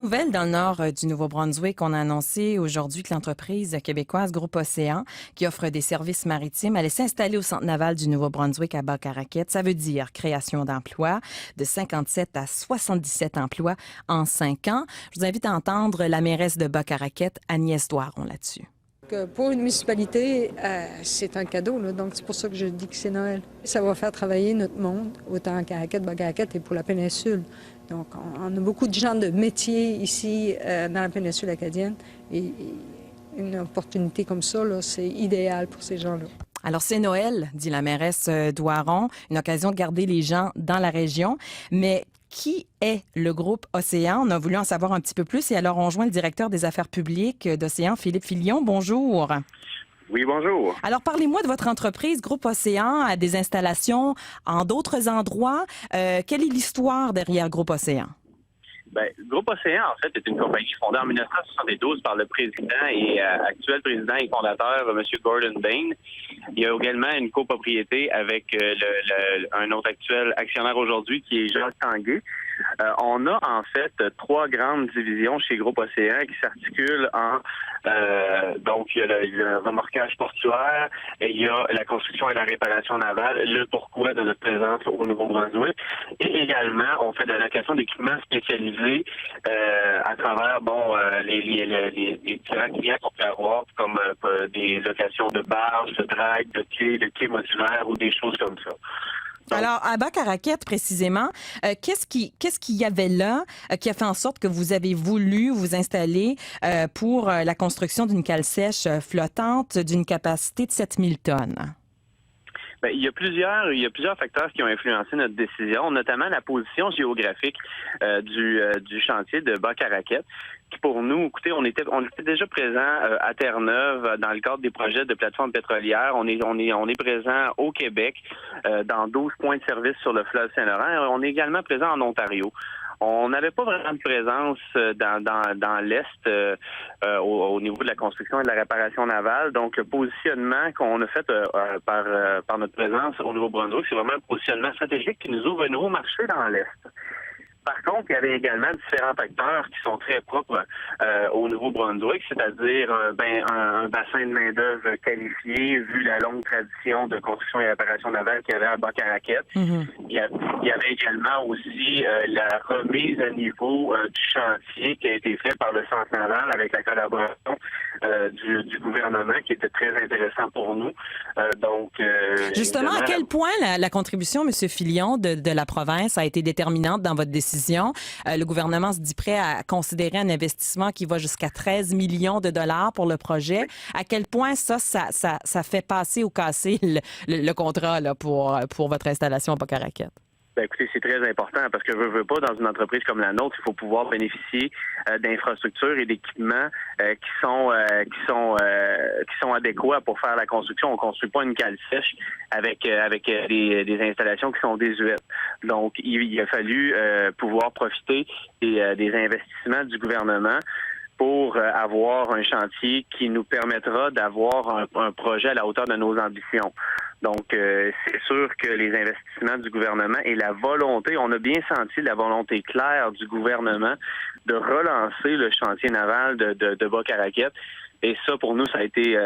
Nouvelle dans le nord du Nouveau-Brunswick, on a annoncé aujourd'hui que l'entreprise québécoise Groupe Océan, qui offre des services maritimes, allait s'installer au centre naval du Nouveau-Brunswick à Bas-Caraquette. Ça veut dire création d'emplois de 57 à 77 emplois en 5 ans. Je vous invite à entendre la mairesse de Bas-Caraquette, Agnès Doiron, là-dessus. Pour une municipalité, c'est un cadeau, là. Donc c'est pour ça que je dis que c'est Noël. Ça va faire travailler notre monde, autant à Caraquette, Bas-Caraquette et pour la péninsule. Donc on a beaucoup de gens de métier ici dans la péninsule acadienne et une opportunité comme ça, là, c'est idéal pour ces gens-là. Alors, c'est Noël, dit la mairesse Doiron, une occasion de garder les gens dans la région. Mais qui est le groupe Océan? On a voulu en savoir un petit peu plus et alors on joint le directeur des affaires publiques d'Océan, Philippe Filion. Bonjour. Oui, bonjour. Alors, parlez-moi de votre entreprise, Groupe Océan, à des installations en d'autres endroits. Quelle est l'histoire derrière Groupe Océan? Ben, Groupe Océan, en fait, est une compagnie fondée en 1972 par le président et actuel président et fondateur, M. Gordon Bain. Il y a également une copropriété avec un autre actuel actionnaire aujourd'hui qui est Jacques Tanguay. On a en fait 3 grandes divisions chez Groupe Océan qui s'articulent en donc il y a le remorquage portuaire, et il y a la construction et la réparation navale, le pourquoi de notre présence au Nouveau-Brunswick. Et également, on fait de la location d'équipements spécialisés à travers les différents clients qu'on peut avoir, comme des locations de barges, de drague, de quais modulaires ou des choses comme ça. Donc, alors, à Bas-Caraquette, précisément, qu'est-ce qu'il y avait là qui a fait en sorte que vous avez voulu vous installer pour la construction d'une cale sèche flottante d'une capacité de 7000 tonnes? ben, il y a plusieurs facteurs qui ont influencé notre décision, notamment la position géographique du chantier de Bas-Caraquette. Puis pour nous, écoutez, on était déjà présent à Terre-Neuve dans le cadre des projets de plateforme pétrolière. On est présent au Québec dans 12 points de service sur le fleuve Saint-Laurent. On est également présent en Ontario. On n'avait pas vraiment de présence dans l'Est au niveau de la construction et de la réparation navale. Donc, le positionnement qu'on a fait par notre présence au Nouveau-Brunswick, c'est vraiment un positionnement stratégique qui nous ouvre un nouveau marché dans l'Est. Par contre, il y avait également différents facteurs qui sont très propres au Nouveau-Brunswick, c'est-à-dire un bassin de main-d'œuvre qualifié, vu la longue tradition de construction et réparation navale qu'il y avait à Bas-Caraquette. Mm-hmm. Il y avait également aussi la remise à niveau du chantier qui a été fait par le Centre naval avec la collaboration du gouvernement, qui était très intéressant pour nous. Justement, à quel point la contribution, M. Filion, de la province a été déterminante dans votre décision? Le gouvernement se dit prêt à considérer un investissement qui va jusqu'à 13 millions de dollars pour le projet. À quel point ça fait passer ou casser le contrat là, pour votre installation à Bas-Caraquette? Ben écoutez, c'est très important parce que veux pas, dans une entreprise comme la nôtre, il faut pouvoir bénéficier d'infrastructures et d'équipements qui sont adéquats pour faire la construction. On construit pas une cale sèche avec des installations qui sont désuètes. Donc, il a fallu pouvoir profiter des investissements du gouvernement pour avoir un chantier qui nous permettra d'avoir un projet à la hauteur de nos ambitions. Donc, c'est sûr que les investissements du gouvernement et la volonté, on a bien senti la volonté claire du gouvernement de relancer le chantier naval de Bas-Caraquette. Et ça, pour nous, ça a été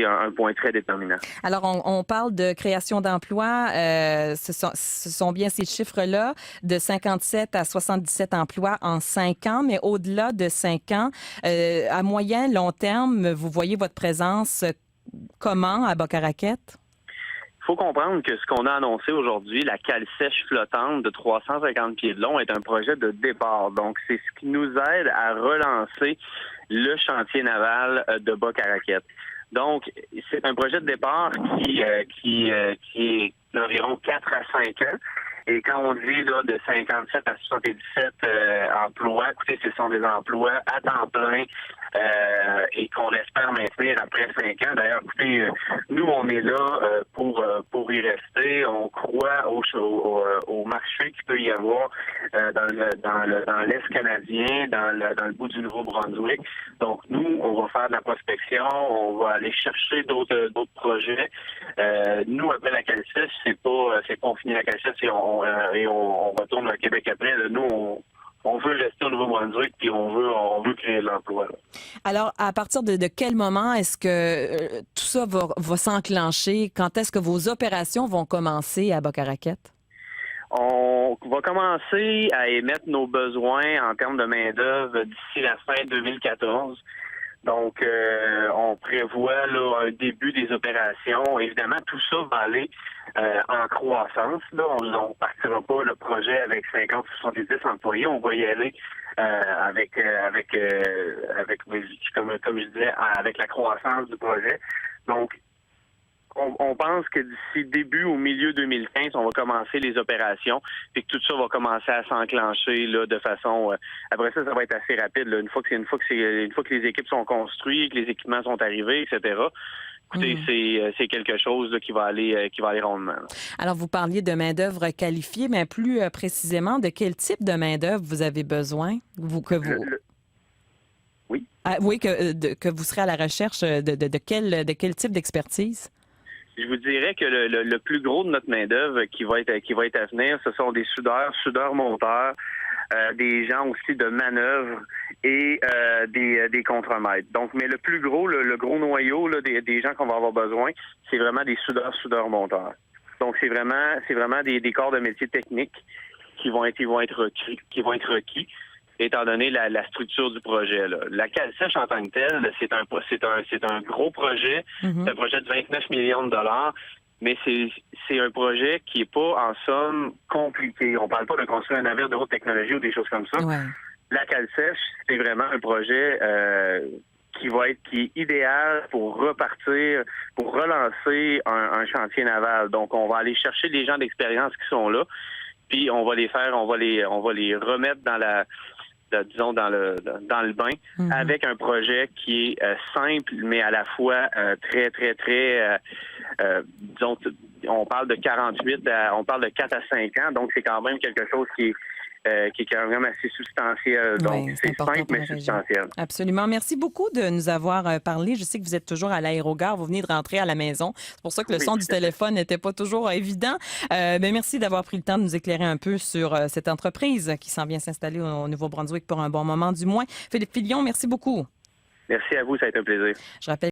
un point très déterminant. Alors, on parle de création d'emplois. Ce sont bien ces chiffres-là, de 57 à 77 emplois en 5 ans. Mais au-delà de 5 ans, à moyen, long terme, vous voyez votre présence comment à Bas-Caraquette? Il faut comprendre que ce qu'on a annoncé aujourd'hui, la cale sèche flottante de 350 pieds de long, est un projet de départ. Donc, c'est ce qui nous aide à relancer le chantier naval de Bas-Caraquette. Donc, c'est un projet de départ qui est d'environ 4 à 5 ans. Et quand on dit là, de 57 à 77 emplois, écoutez, ce sont des emplois à temps plein et qu'on espère maintenir après 5 ans. D'ailleurs, écoutez, nous, on est là pour y rester. On croit au marché qu'il peut y avoir dans l'Est canadien, dans le bout du Nouveau-Brunswick. Donc, nous, on va faire de la prospection, on va aller chercher d'autres projets. Nous, après la CalCES, c'est pas on finit la CalCES et on retourne au Québec après. Là, nous, on veut rester au Nouveau-Brunswick puis on veut créer de l'emploi. Là. Alors, à partir de quel moment est-ce que tout ça va s'enclencher? Quand est-ce que vos opérations vont commencer à Boc-à-Raquette? On va commencer à émettre nos besoins en termes de main-d'œuvre d'ici la fin 2014. Donc, on prévoit là, un début des opérations. Évidemment, tout ça va aller en croissance. Là. On ne partira pas le projet avec 50 ou 70 employés. On va y aller avec comme je disais, avec la croissance du projet. Donc, on pense que d'ici début au milieu 2015, on va commencer les opérations, puis que tout ça va commencer à s'enclencher là de façon. Après ça va être assez rapide. Là. Une fois que les équipes sont construites, que les équipements sont arrivés, etc. Écoutez, c'est quelque chose là, qui va aller rondement. Là. Alors, vous parliez de main-d'œuvre qualifiée, mais plus précisément, de quel type de main-d'œuvre vous avez besoin? Oui. Oui, que vous serez à la recherche de quel type d'expertise? Je vous dirais que le plus gros de notre main-d'œuvre qui va être à venir, ce sont des soudeurs-monteurs, des gens aussi de manœuvre et des contremaîtres. Donc, mais le plus gros, le gros noyau là, des gens qu'on va avoir besoin, c'est vraiment des soudeurs-monteurs. Donc, c'est vraiment des corps de métier techniques qui vont être requis. Étant donné la structure du projet. Là. La CalSèche en tant que telle, c'est un gros projet. C'est un projet de 29 millions de dollars, mais c'est un projet qui est pas, en somme, compliqué. On parle pas de construire un navire de haute technologie ou des choses comme ça. Ouais. La CalSèche, c'est vraiment un projet qui est idéal pour repartir, pour relancer un chantier naval. Donc, on va aller chercher des gens d'expérience qui sont là, puis on va les remettre dans le bain avec un projet qui est simple, mais à la fois très, très, très, disons, on parle de 4 à 5 ans, donc c'est quand même quelque chose qui est quand même assez substantiel. Donc, oui, c'est simple, mais substantiel. Absolument. Merci beaucoup de nous avoir parlé. Je sais que vous êtes toujours à l'aérogare. Vous venez de rentrer à la maison. C'est pour ça que le son du téléphone n'était pas toujours évident. Mais merci d'avoir pris le temps de nous éclairer un peu sur cette entreprise qui s'en vient s'installer au Nouveau-Brunswick pour un bon moment, du moins. Philippe Filion, merci beaucoup. Merci à vous, ça a été un plaisir. Je rappelle